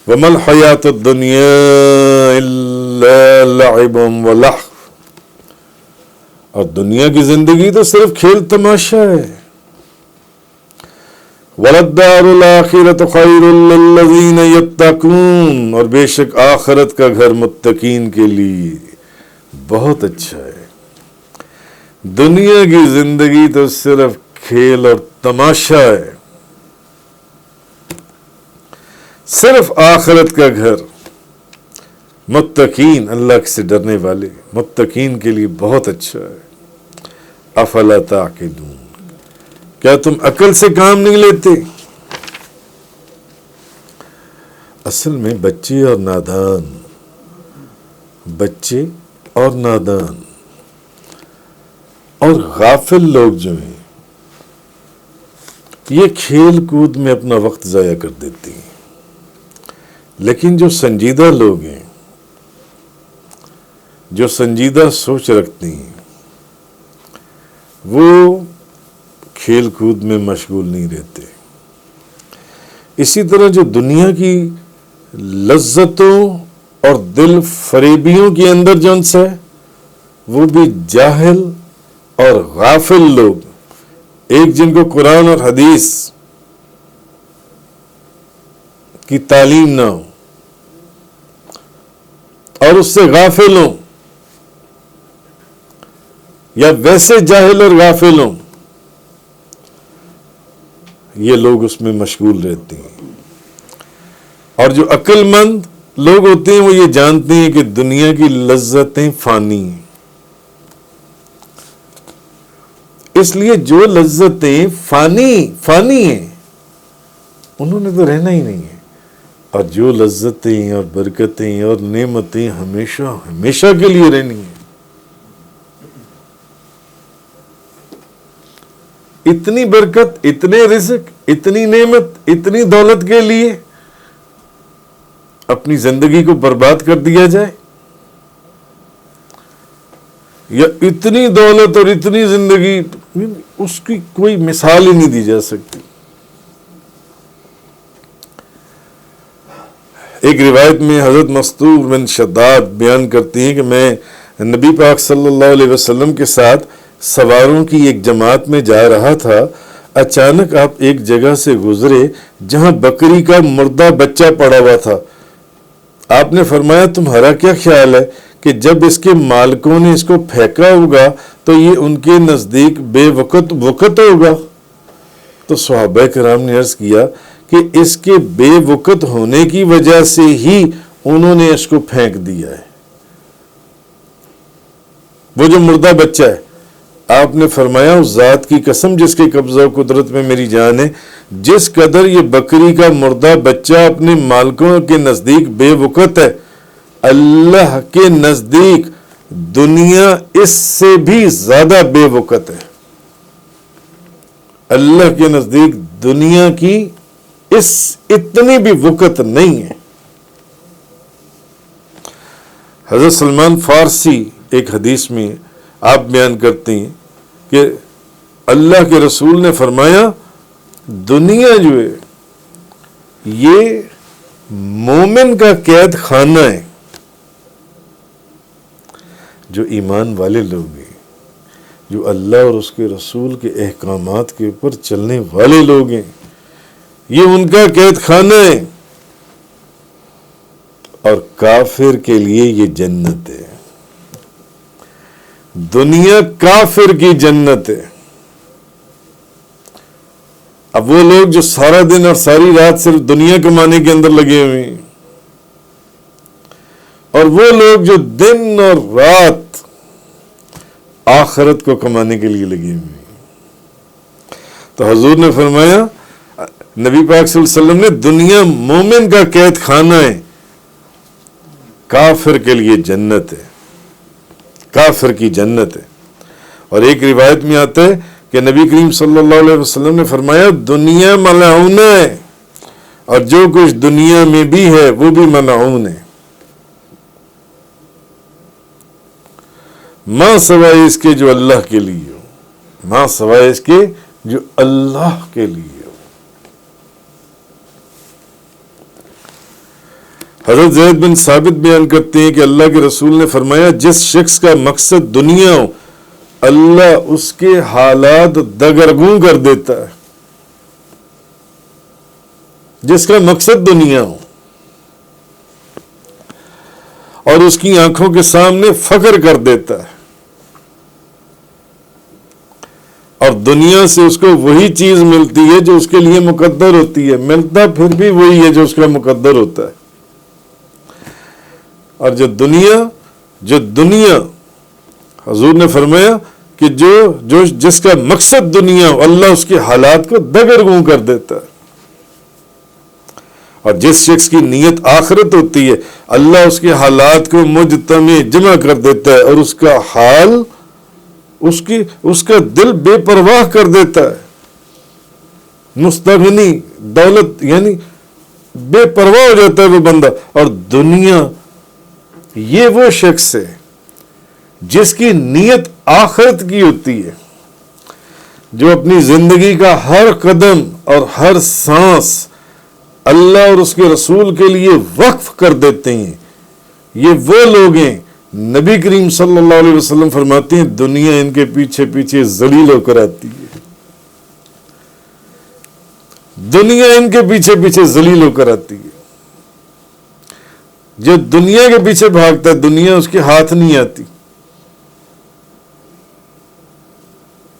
وَمَا الْحَيَاةُ الدُّنْيَا إِلَّا لَعِبٌ وَلَهْوٌ، اور دنیا کی زندگی تو صرف کھیل تماشا ہے. وَلَلدَّارُ الْآخِرَةُ خَيْرٌ لِّلَّذِينَ يَتَّقُونَ، اور بے شک آخرت کا گھر متقین کے لیے بہت اچھا ہے. دنیا کی زندگی تو صرف کھیل اور تماشا ہے. صرف آخرت کا گھر متقین، اللہ سے ڈرنے والے متقین کے لیے بہت اچھا ہے. افلا تعقلون، کیا تم عقل سے کام نہیں لیتے؟ اصل میں بچے اور نادان اور غافل لوگ جو ہیں یہ کھیل کود میں اپنا وقت ضائع کر دیتے ہیں. لیکن جو سنجیدہ لوگ ہیں، جو سنجیدہ سوچ رکھتے ہیں، وہ کھیل کود میں مشغول نہیں رہتے. اسی طرح جو دنیا کی لذتوں اور دل فریبیوں کے اندر جنس ہے، وہ بھی جاہل اور غافل لوگ، ایک جن کو قرآن اور حدیث کی تعلیم نہ ہو اور اس سے غافل ہوں، یا ویسے جاہل اور غافل ہوں، یہ لوگ اس میں مشغول رہتے ہیں. اور جو عقل مند لوگ ہوتے ہیں وہ یہ جانتے ہیں کہ دنیا کی لذتیں فانی ہیں. اس لیے جو لذتیں فانی ہیں انہوں نے تو رہنا ہی نہیں ہے، اور جو لذتیں اور برکتیں اور نعمتیں ہمیشہ کے لیے رہنی ہیں. اتنی برکت، اتنے رزق، اتنی نعمت، اتنی دولت کے لیے اپنی زندگی کو برباد کر دیا جائے، یا اتنی دولت اور اتنی زندگی، اس کی کوئی مثال ہی نہیں دی جا سکتی. ایک روایت میں حضرت مستور بن شداد بیان کرتی ہیں کہ میں نبی پاک صلی اللہ علیہ وسلم کے ساتھ سواروں کی ایک جماعت میں جا رہا تھا. اچانک آپ ایک جگہ سے گزرے جہاں بکری کا مردہ بچہ پڑا ہوا تھا. آپ نے فرمایا تمہارا کیا خیال ہے کہ جب اس کے مالکوں نے اس کو پھینکا ہوگا تو یہ ان کے نزدیک بے وقت ہوگا؟ تو صحابہ کرام نے عرض کیا کہ اس کے بے وقت ہونے کی وجہ سے ہی انہوں نے اس کو پھینک دیا ہے. وہ جو مردہ بچہ ہے، آپ نے فرمایا اس ذات کی قسم جس کے قبضہ و قدرت میں میری جان ہے، جس قدر یہ بکری کا مردہ بچہ اپنے مالکوں کے نزدیک بے وقت ہے، اللہ کے نزدیک دنیا اس سے بھی زیادہ بے وقت ہے. اللہ کے نزدیک دنیا کی اتنی بھی وقت نہیں ہے. حضرت سلمان فارسی ایک حدیث میں آپ بیان کرتے ہیں کہ اللہ کے رسول نے فرمایا دنیا جو ہے یہ مومن کا قید خانہ ہے. جو ایمان والے لوگ ہیں، جو اللہ اور اس کے رسول کے احکامات کے اوپر چلنے والے لوگ ہیں، یہ ان کا قید خانہ ہے. اور کافر کے لیے یہ جنت ہے. دنیا کافر کی جنت ہے. اب وہ لوگ جو سارا دن اور ساری رات صرف دنیا کمانے کے اندر لگے ہوئے ہیں، اور وہ لوگ جو دن اور رات آخرت کو کمانے کے لیے لگے ہوئے ہیں، تو حضور نے فرمایا، نبی پاک صلی اللہ علیہ وسلم نے، دنیا مومن کا قید خانہ ہے، کافر کے لیے جنت ہے، کافر کی جنت ہے. اور ایک روایت میں آتا ہے کہ نبی کریم صلی اللہ علیہ وسلم نے فرمایا دنیا ملعونہ ہے، اور جو کچھ دنیا میں بھی ہے وہ بھی ملعون ہے، ماں سوائے اس کے جو اللہ کے لیے ہو، ماں سوائے اس کے جو اللہ کے لیے ہو. حضرت زید بن ثابت بیان کرتے ہیں کہ اللہ کے رسول نے فرمایا جس شخص کا مقصد دنیا ہو اللہ اس کے حالات دگرگوں کر دیتا ہے. جس کا مقصد دنیا ہو اور اس کی آنکھوں کے سامنے فخر کر دیتا ہے اور دنیا سے اس کو وہی چیز ملتی ہے جو اس کے لیے مقدر ہوتی ہے, ملتا پھر بھی وہی ہے جو اس کا مقدر ہوتا ہے. اور جو دنیا حضور نے فرمایا کہ جس کا مقصد دنیا ہو اللہ اس کے حالات کو دگرگوں کر دیتا ہے. اور جس شخص کی نیت آخرت ہوتی ہے اللہ اس کے حالات کو مجتمع جمع کر دیتا ہے اور اس کا حال اس کا دل بے پرواہ کر دیتا ہے. مستغنی دولت یعنی بے پرواہ ہو جاتا ہے وہ بندہ. اور دنیا یہ وہ شخص ہے جس کی نیت آخرت کی ہوتی ہے, جو اپنی زندگی کا ہر قدم اور ہر سانس اللہ اور اس کے رسول کے لیے وقف کر دیتے ہیں. یہ وہ لوگ ہیں, نبی کریم صلی اللہ علیہ وسلم فرماتے ہیں دنیا ان کے پیچھے پیچھے ذلیل ہو کر آتی ہے. دنیا ان کے پیچھے پیچھے ذلیل ہو کر آتی ہے. جو دنیا کے پیچھے بھاگتا ہے دنیا اس کے ہاتھ نہیں آتی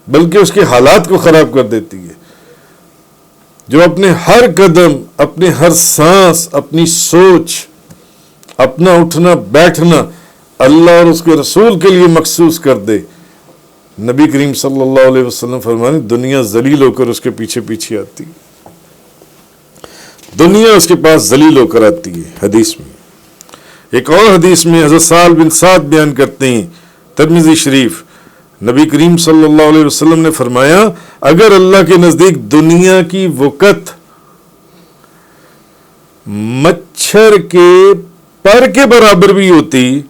بلکہ اس کے حالات کو خراب کر دیتی ہے. جو اپنے ہر قدم, اپنے ہر سانس, اپنی سوچ, اپنا اٹھنا بیٹھنا اللہ اور اس کے رسول کے لیے مخصوص کر دے, نبی کریم صلی اللہ علیہ وسلم فرمانے دنیا ذلیل ہو کر اس کے پیچھے پیچھے آتی ہے. دنیا اس کے پاس ذلیل ہو کر آتی ہے. حدیث میں ایک اور حدیث میں حضرت سہل بن سعد بیان کرتے ہیں, ترمذی شریف, نبی کریم صلی اللہ علیہ وسلم نے فرمایا اگر اللہ کے نزدیک دنیا کی وقت مچھر کے پر کے برابر بھی ہوتی,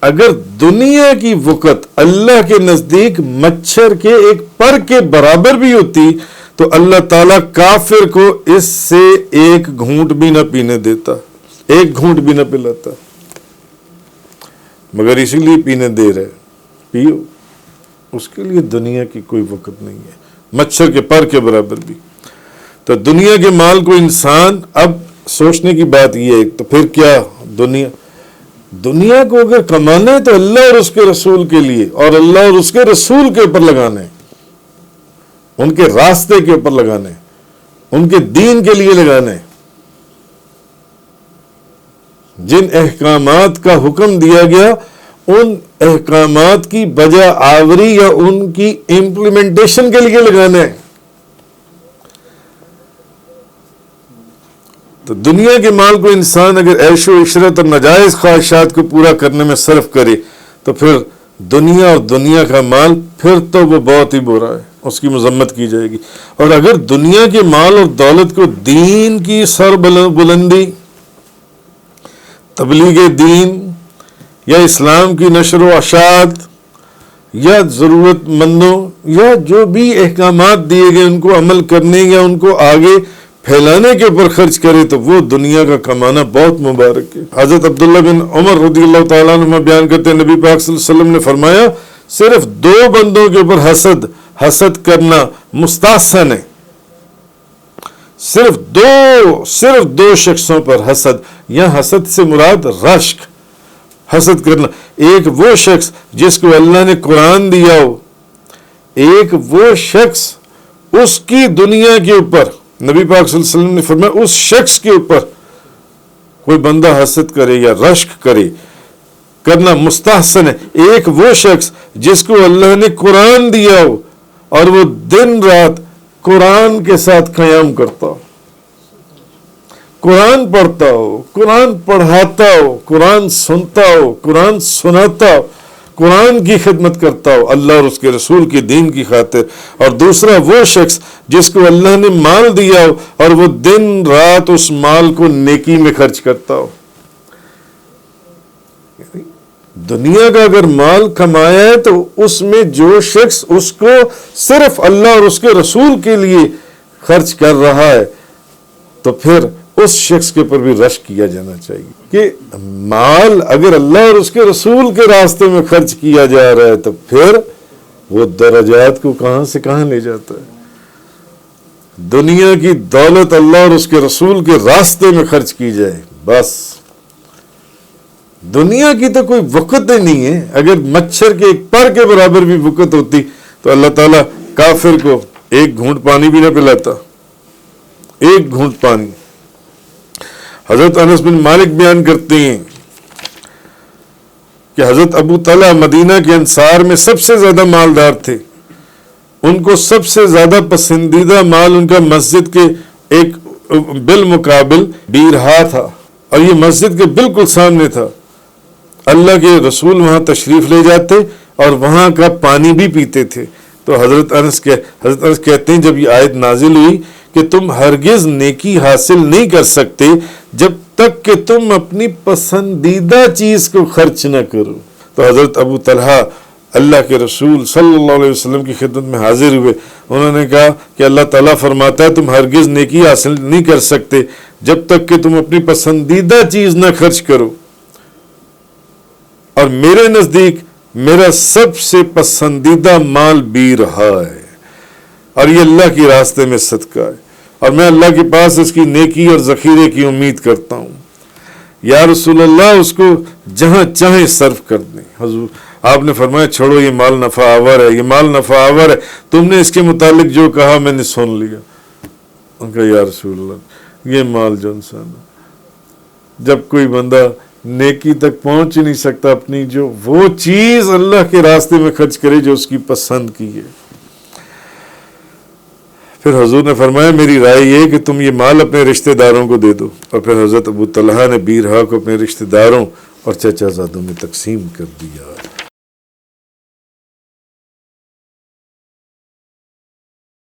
اگر دنیا کی وقت اللہ کے نزدیک مچھر کے ایک پر کے برابر بھی ہوتی تو اللہ تعالیٰ کافر کو اس سے ایک گھونٹ بھی نہ پینے دیتا, ایک گھونٹ بھی نہ پلاتا, مگر اسی لیے پینے دے رہے, پیو. اس کے لیے دنیا کی کوئی وقت نہیں ہے, مچھر کے پر کے برابر بھی. تو دنیا کے مال کو انسان, اب سوچنے کی بات یہ ہے تو پھر کیا دنیا کو اگر کمانا ہے تو اللہ اور اس کے رسول کے لیے, اور اللہ اور اس کے رسول کے اوپر لگانا ہے, ان کے راستے کے اوپر لگانا ہے, ان کے دین کے لیے لگانا ہے. جن احکامات کا حکم دیا گیا ان احکامات کی بجا آوری یا ان کی امپلیمنٹیشن کے لیے لگانا ہے. تو دنیا کے مال کو انسان اگر عیش و عشرت اور ناجائز خواہشات کو پورا کرنے میں صرف کرے تو پھر دنیا اور دنیا کا مال پھر تو وہ بہت ہی برا ہے, اس کی مذمت کی جائے گی. اور اگر دنیا کے مال اور دولت کو دین کی سر بلندی, تبلیغ دین یا اسلام کی نشر و اشاعت یا ضرورت مندوں یا جو بھی احکامات دیے گئے ان کو عمل کرنے یا ان کو آگے پھیلانے کے اوپر خرچ کرے تو وہ دنیا کا کمانا بہت مبارک ہے. حضرت عبداللہ بن عمر رضی اللہ تعالیٰ عنہ بیان کرتے ہیں نبی پاک صلی اللہ علیہ وسلم نے فرمایا صرف 2 بندوں کے اوپر حسد کرنا مستحسن ہے. صرف دو شخصوں پر حسد, یا حسد سے مراد رشک, حسد کرنا. ایک وہ شخص جس کو اللہ نے قرآن دیا ہو, ایک وہ شخص اس کی دنیا کے اوپر, نبی پاک صلی اللہ علیہ وسلم نے فرمایا اس شخص کے اوپر کوئی بندہ حسد کرے یا رشک کرنا مستحسن ہے. ایک وہ شخص جس کو اللہ نے قرآن دیا ہو اور وہ دن رات قرآن کے ساتھ قیام کرتا ہو, قرآن پڑھتا ہو, قرآن پڑھاتا ہو, قرآن سنتا ہو, قرآن سناتا ہو, قرآن کی خدمت کرتا ہو اللہ اور اس کے رسول کے دین کی خاطر. اور دوسرا وہ شخص جس کو اللہ نے مال دیا ہو اور وہ دن رات اس مال کو نیکی میں خرچ کرتا ہو. دنیا کا اگر مال کمایا ہے تو اس میں جو شخص اس کو صرف اللہ اور اس کے رسول کے لیے خرچ کر رہا ہے تو پھر اس شخص کے اوپر بھی رشک کیا جانا چاہیے کہ مال اگر اللہ اور اس کے رسول کے راستے میں خرچ کیا جا رہا ہے تو پھر وہ درجات کو کہاں سے کہاں لے جاتا ہے. دنیا کی دولت اللہ اور اس کے رسول کے راستے میں خرچ کی جائے، بس دنیا کی تو کوئی وقت ہی نہیں ہے. اگر مچھر کے ایک پر کے برابر بھی وقت ہوتی تو اللہ تعالیٰ کافر کو ایک گھونٹ پانی بھی نہ پلاتا، ایک گھونٹ پانی. حضرت انس بن مالک بیان کرتے ہیں کہ حضرت ابو طلحہ مدینہ کے انصار میں سب سے زیادہ مالدار تھے. ان کو سب سے زیادہ پسندیدہ مال ان کا مسجد کے ایک بالمقابل بیرہا تھا، اور یہ مسجد کے بالکل سامنے تھا. اللہ کے رسول وہاں تشریف لے جاتے اور وہاں کا پانی بھی پیتے تھے. تو حضرت انس کہتے ہیں جب یہ آیت نازل ہوئی کہ تم ہرگز نیکی حاصل نہیں کر سکتے جب تک کہ تم اپنی پسندیدہ چیز کو خرچ نہ کرو. تو حضرت ابو طلحہ اللہ کے رسول صلی اللہ علیہ وسلم کی خدمت میں حاضر ہوئے. انہوں نے کہا کہ اللہ تعالیٰ فرماتا ہے تم ہرگز نیکی حاصل نہیں کر سکتے جب تک کہ تم اپنی پسندیدہ چیز نہ خرچ کرو، اور میرے نزدیک میرا سب سے پسندیدہ مال بیرہا ہے، اور یہ اللہ کے راستے میں صدقہ ہے، اور میں اللہ کے پاس اس کی نیکی اور ذخیرے کی امید کرتا ہوں. یا رسول اللہ اس کو جہاں چاہیں صرف کر دیں. حضور آپ نے فرمایا چھوڑو یہ مال نفع آور ہے، یہ مال نفع آور ہے، تم نے اس کے متعلق جو کہا میں نے سن لیا. ان کا یا رسول اللہ یہ مال جو انسان جب کوئی بندہ نیکی تک پہنچ ہی نہیں سکتا اپنی جو وہ چیز اللہ کے راستے میں خرچ کرے جو اس کی پسند کی ہے. پھر حضور نے فرمایا میری رائے یہ کہ تم یہ مال اپنے رشتہ داروں کو دے دو. اور پھر حضرت ابو طلحہ نے بیرہا کو اپنے رشتہ داروں اور چچا زادوں میں تقسیم کر دیا.